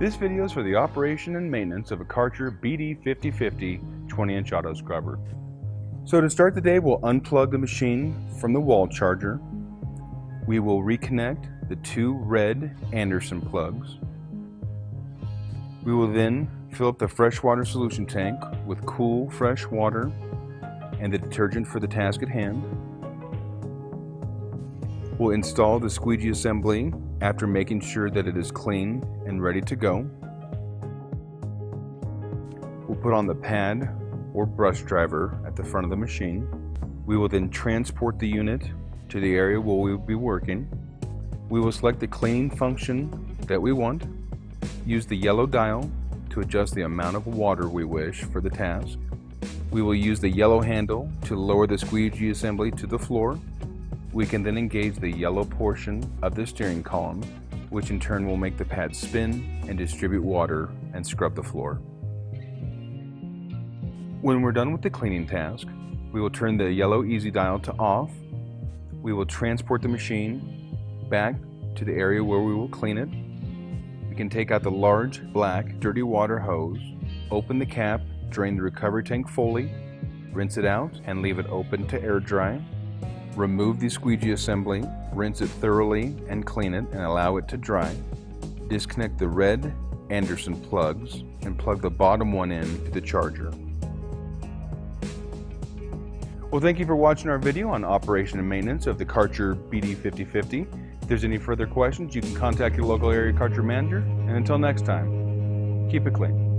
This video is for the operation and maintenance of a Karcher BD 5050 20-inch auto scrubber. So to start the day, we'll unplug the machine from the wall charger. We will reconnect the two red Anderson plugs. We will then fill up the freshwater solution tank with cool, fresh water and the detergent for the task at hand. We'll install the squeegee assembly after making sure that it is clean and ready to go. We'll put on the pad or brush driver at the front of the machine. We will then transport the unit to the area where we will be working. We will select the cleaning function that we want. Use the yellow dial to adjust the amount of water we wish for the task. We will use the yellow handle to lower the squeegee assembly to the floor. We can then engage the yellow portion of the steering column, which in turn will make the pad spin and distribute water and scrub the floor. When we're done with the cleaning task, we will turn the yellow easy dial to off. We will transport the machine back to the area where we will clean it. We can take out the large black dirty water hose, open the cap, drain the recovery tank fully, rinse it out and leave it open to air dry. Remove the squeegee assembly, rinse it thoroughly and clean it and allow it to dry. Disconnect the red Anderson plugs and plug the bottom one in to the charger. Well, thank you for watching our video on operation and maintenance of the Karcher BD 5050. If there's any further questions, you can contact your local area Karcher manager. And until next time, keep it clean.